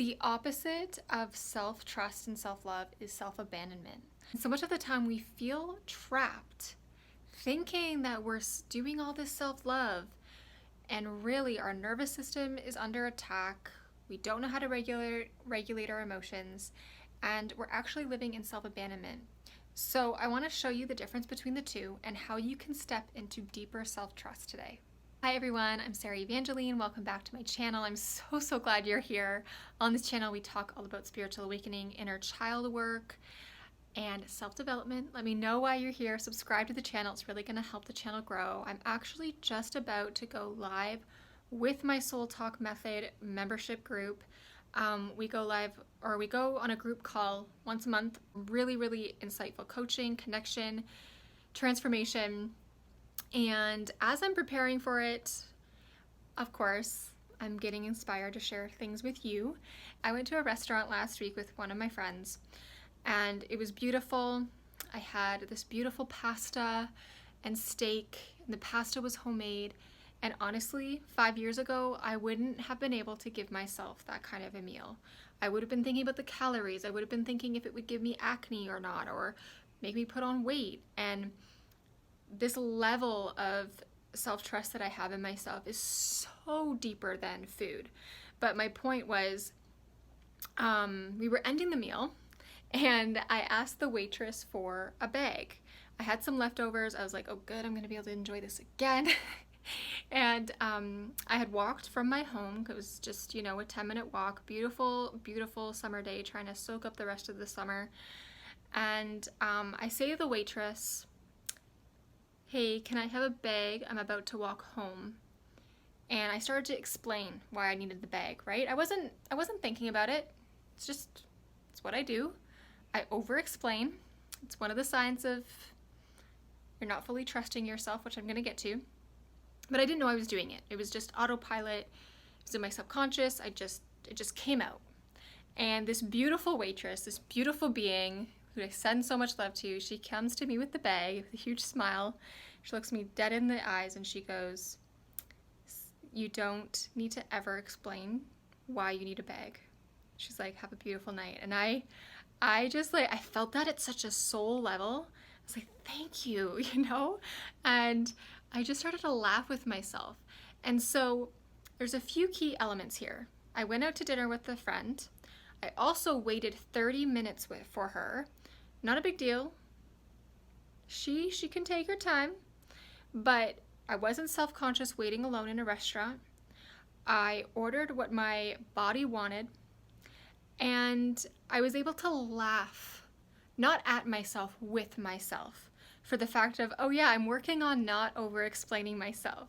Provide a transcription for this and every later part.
The opposite of self-trust and self-love is self-abandonment. So much of the time we feel trapped thinking that we're doing all this self-love, and really our nervous system is under attack. We don't know how to regulate our emotions, and we're actually living in self-abandonment. So I want to show you the difference between the two and how you can step into deeper self-trust today. Hi everyone, I'm Sarah Evangeline. Welcome back to my channel. I'm so glad you're here. On this channel, we talk all about spiritual awakening, inner child work, and self-development. Let me know why you're here. Subscribe to the channel. It's really going to help the channel grow. I'm actually just about to go live with my Soul Talk Method membership group. We go on a group call once a month. Really insightful coaching, connection, transformation. And as I'm preparing for it, of course, I'm getting inspired to share things with you. I went to a restaurant last week with one of my friends, and it was beautiful. I had this beautiful pasta and steak, and the pasta was homemade. And honestly, 5 years ago, I wouldn't have been able to give myself that kind of a meal. I would have been thinking about the calories. I would have been thinking if it would give me acne or not, or make me put on weight. And this level of self-trust that I have in myself is so deeper than food. But my point was, we were ending the meal, and I asked the waitress for a bag. I had some leftovers. I was like, oh good, I'm gonna be able to enjoy this again. And I had walked from my home. It was just, a 10-minute walk. Beautiful summer day, trying to soak up the rest of the summer. And I say to the waitress, hey, can I have a bag? I'm about to walk home. And I started to explain why I needed the bag, right? I wasn't thinking about it. It's what I do. I over-explain. It's one of the signs of you're not fully trusting yourself, which I'm gonna get to. But I didn't know I was doing it. It was just autopilot. It was in my subconscious. It just came out. And this beautiful waitress, this beautiful being who I send so much love to, she comes to me with the bag with a huge smile. She looks me dead in the eyes and she goes, you don't need to ever explain why you need a bag. She's like, have a beautiful night. And I just I felt that at such a soul level. I was like, thank you, And I just started to laugh with myself. And so there's a few key elements here. I went out to dinner with a friend. I also waited 30 minutes for her. Not a big deal. She can take her time, but I wasn't self-conscious waiting alone in a restaurant. I ordered what my body wanted, and I was able to laugh, not at myself, with myself, for the fact of, oh yeah, I'm working on not over-explaining myself.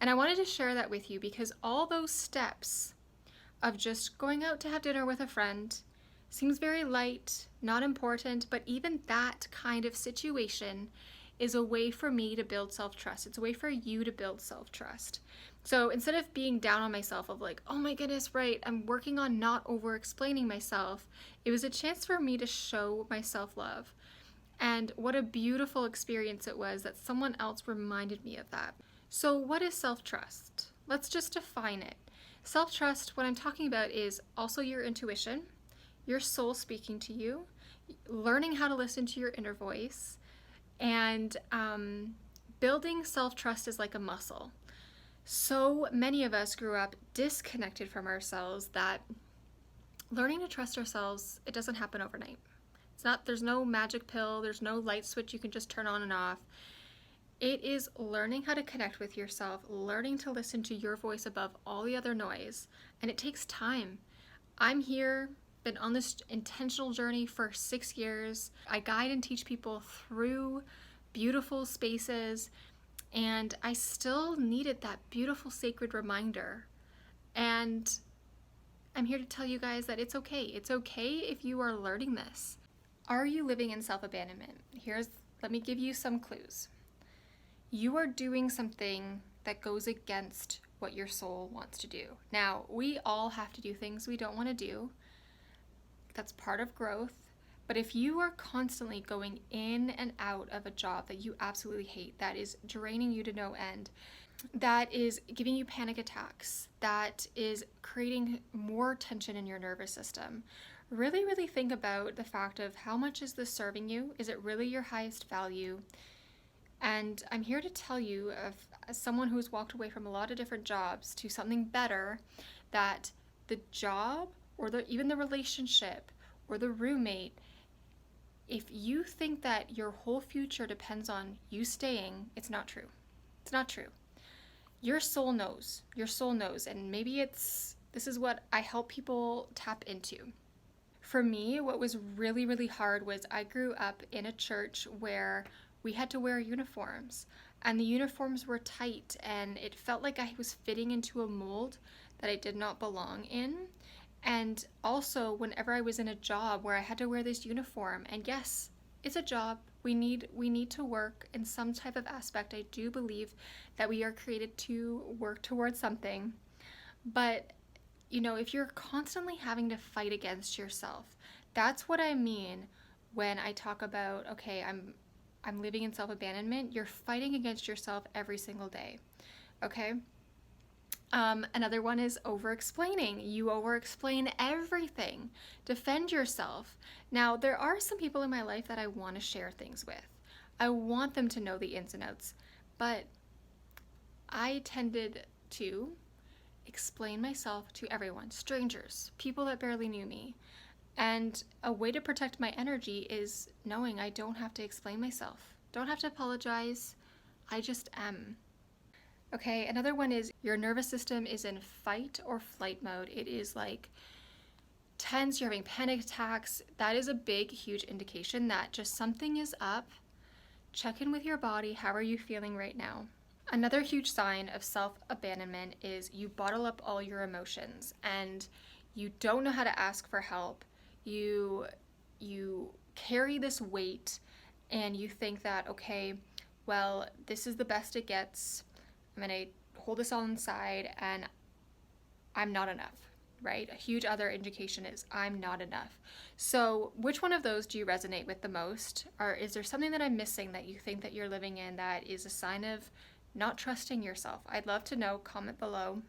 And I wanted to share that with you because all those steps of just going out to have dinner with a friend seems very light, not important, but even that kind of situation is a way for me to build self-trust. It's a way for you to build self-trust. So instead of being down on myself of like, oh my goodness, right, I'm working on not over-explaining myself, it was a chance for me to show my self-love. And what a beautiful experience it was that someone else reminded me of that. So what is self-trust? Let's just define it. Self-trust, what I'm talking about is also your intuition, your soul speaking to you, learning how to listen to your inner voice, and building self-trust is like a muscle. So many of us grew up disconnected from ourselves that learning to trust ourselves, it doesn't happen overnight. There's no magic pill, there's no light switch you can just turn on and off. It is learning how to connect with yourself, learning to listen to your voice above all the other noise, and it takes time. I'm here, been on this intentional journey for 6 years. I guide and teach people through beautiful spaces, and I still needed that beautiful sacred reminder. And I'm here to tell you guys that it's okay. It's okay if you are learning this. Are you living in self-abandonment? Let me give you some clues. You are doing something that goes against what your soul wants to do. Now, we all have to do things we don't want to do. That's part of growth. But if you are constantly going in and out of a job that you absolutely hate, that is draining you to no end, that is giving you panic attacks, that is creating more tension in your nervous system, really, really think about the fact of how much is this serving you? Is it really your highest value? And I'm here to tell you, as someone who's walked away from a lot of different jobs to something better, that the job or even the relationship or the roommate, if you think that your whole future depends on you staying, it's not true. It's not true. Your soul knows. Your soul knows. And maybe this is what I help people tap into. For me, what was really, really hard was I grew up in a church where we had to wear uniforms, and the uniforms were tight, and it felt like I was fitting into a mold that I did not belong in. And also, whenever I was in a job where I had to wear this uniform, and yes, it's a job. We need to work in some type of aspect. I do believe that we are created to work towards something. But if you're constantly having to fight against yourself, that's what I mean when I talk about, okay, I'm living in self-abandonment. You're fighting against yourself every single day. Okay? Another one is over-explaining. You over-explain everything. Defend yourself. Now, there are some people in my life that I want to share things with. I want them to know the ins and outs, but I tended to explain myself to everyone, strangers, people that barely knew me. And a way to protect my energy is knowing I don't have to explain myself. Don't have to apologize. I just am. Okay, another one is your nervous system is in fight or flight mode. It is like tense, you're having panic attacks. That is a big, huge indication that just something is up. Check in with your body. How are you feeling right now? Another huge sign of self-abandonment is you bottle up all your emotions and you don't know how to ask for help. You carry this weight and you think that, okay, well, this is the best it gets. I'm going to hold this all inside and I'm not enough, right? A huge other indication is I'm not enough. So which one of those do you resonate with the most? Or is there something that I'm missing that you think that you're living in that is a sign of not trusting yourself? I'd love to know. Comment below.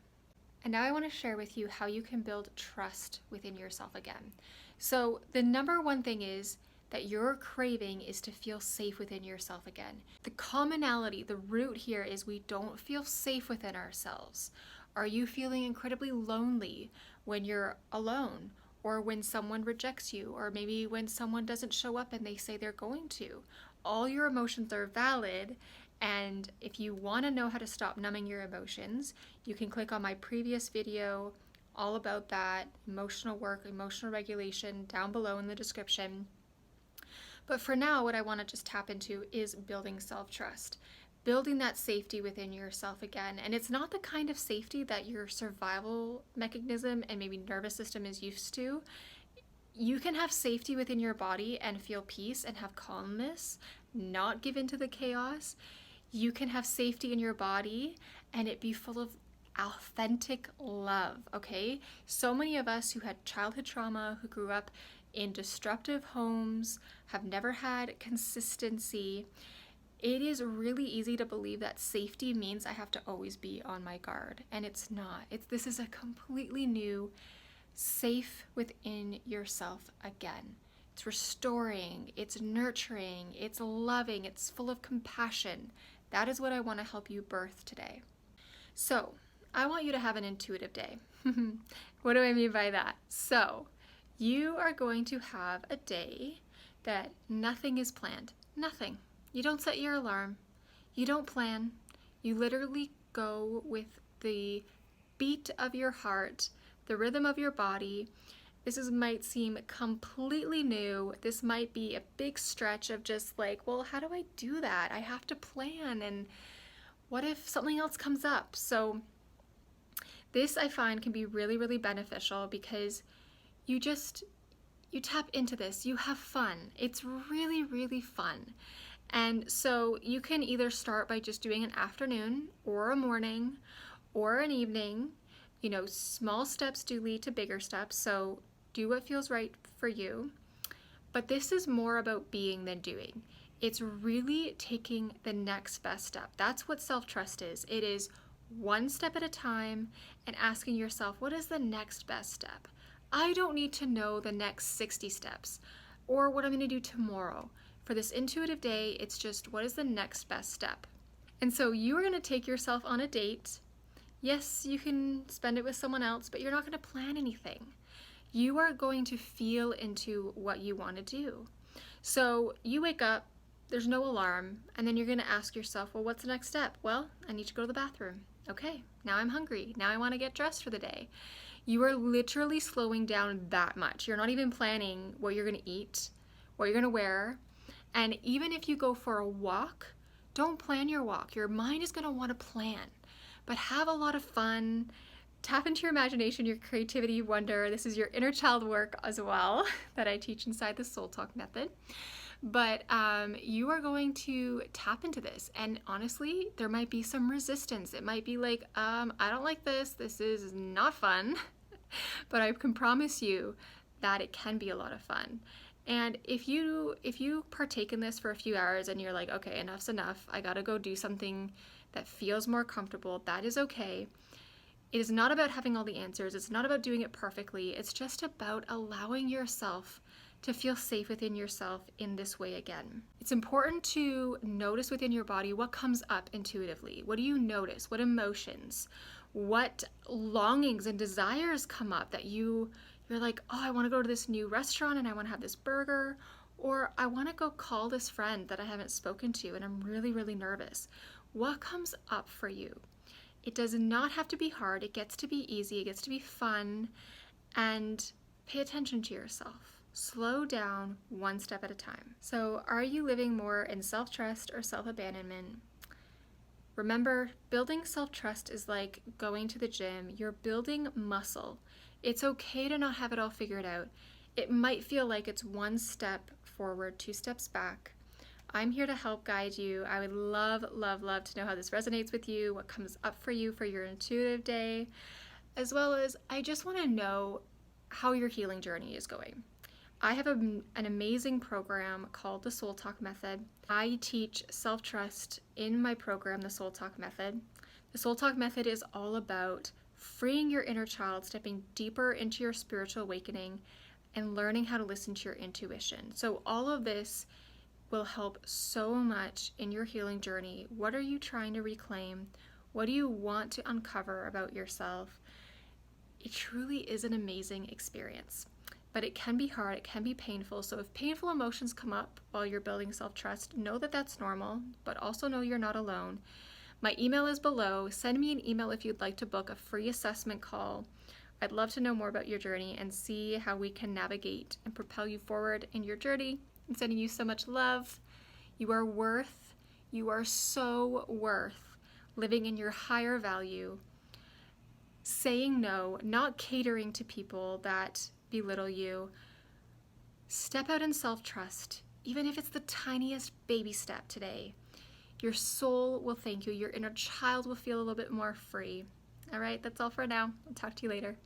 And now I want to share with you how you can build trust within yourself again. So the number one thing is that your craving is to feel safe within yourself again. The commonality, the root here is we don't feel safe within ourselves. Are you feeling incredibly lonely when you're alone? Or when someone rejects you? Or maybe when someone doesn't show up and they say they're going to? All your emotions are valid. And if you want to know how to stop numbing your emotions, you can click on my previous video all about that, emotional work, emotional regulation, down below in the description. But for now, what I want to just tap into is building self-trust, building that safety within yourself again. And it's not the kind of safety that your survival mechanism and maybe nervous system is used to. You can have safety within your body and feel peace and have calmness, not give in to the chaos. You can have safety in your body and it be full of authentic love, okay? So many of us who had childhood trauma, who grew up in destructive homes, have never had consistency. It is really easy to believe that safety means I have to always be on my guard, and it's not. This is a completely new safe within yourself again. It's restoring, it's nurturing, it's loving, it's full of compassion. That is what I want to help you birth today. So, I want you to have an intuitive day. What do I mean by that? So, you are going to have a day that nothing is planned. Nothing. You don't set your alarm. You don't plan. You literally go with the beat of your heart, the rhythm of your body. Might seem completely new. This might be a big stretch of just like, well, how do I do that? I have to plan, and what if something else comes up? So this I find can be really, really beneficial because you tap into this, you have fun. It's really, really fun. And so you can either start by just doing an afternoon or a morning or an evening. Small steps do lead to bigger steps, so do what feels right for you. But this is more about being than doing. It's really taking the next best step. That's what self-trust is. It is one step at a time and asking yourself, what is the next best step? I don't need to know the next 60 steps or what I'm going to do tomorrow. For this intuitive day, it's just what is the next best step? And so you are going to take yourself on a date. Yes, you can spend it with someone else, but you're not going to plan anything. You are going to feel into what you want to do. So you wake up, there's no alarm, and then you're going to ask yourself, well, what's the next step? Well, I need to go to the bathroom. Okay, now I'm hungry. Now I want to get dressed for the day. You are literally slowing down that much. You're not even planning what you're going to eat, what you're going to wear. And even if you go for a walk, don't plan your walk. Your mind is going to want to plan, but have a lot of fun. Tap into your imagination, your creativity, wonder. This is your inner child work as well that I teach inside the Soul Talk method. But you are going to tap into this. And honestly, there might be some resistance. It might be like, I don't like this. This is not fun. But I can promise you that it can be a lot of fun. And if you partake in this for a few hours and you're like, okay, enough's enough, I gotta go do something that feels more comfortable, that is okay. It is not about having all the answers. It's not about doing it perfectly. It's just about allowing yourself to feel safe within yourself in this way again. It's important to notice within your body what comes up intuitively. What do you notice? What emotions? What longings and desires come up that you're like, oh, I want to go to this new restaurant and I want to have this burger, or I want to go call this friend that I haven't spoken to and I'm really, really nervous. What comes up for you? It does not have to be hard. It gets to be easy. It gets to be fun. And pay attention to yourself. Slow down one step at a time. So are you living more in self-trust or self-abandonment? Remember, building self-trust is like going to the gym. You're building muscle. It's okay to not have it all figured out. It might feel like it's one step forward, two steps back. I'm here to help guide you. I would love, love, love to know how this resonates with you, what comes up for you for your intuitive day, as well as I just want to know how your healing journey is going. I have an amazing program called the Soul Talk Method. I teach self-trust in my program, the Soul Talk Method. The Soul Talk Method is all about freeing your inner child, stepping deeper into your spiritual awakening, and learning how to listen to your intuition. So all of this will help so much in your healing journey. What are you trying to reclaim? What do you want to uncover about yourself? It truly is an amazing experience, but it can be hard, it can be painful. So if painful emotions come up while you're building self-trust, know that that's normal, but also know you're not alone. My email is below. Send me an email if you'd like to book a free assessment call. I'd love to know more about your journey and see how we can navigate and propel you forward in your journey. I'm sending you so much love. You are so worth living in your higher value, saying no, not catering to people that belittle you. Step out in self-trust, even if it's the tiniest baby step today. Your soul will thank you. Your inner child will feel a little bit more free. All right, that's all for now. I'll talk to you later.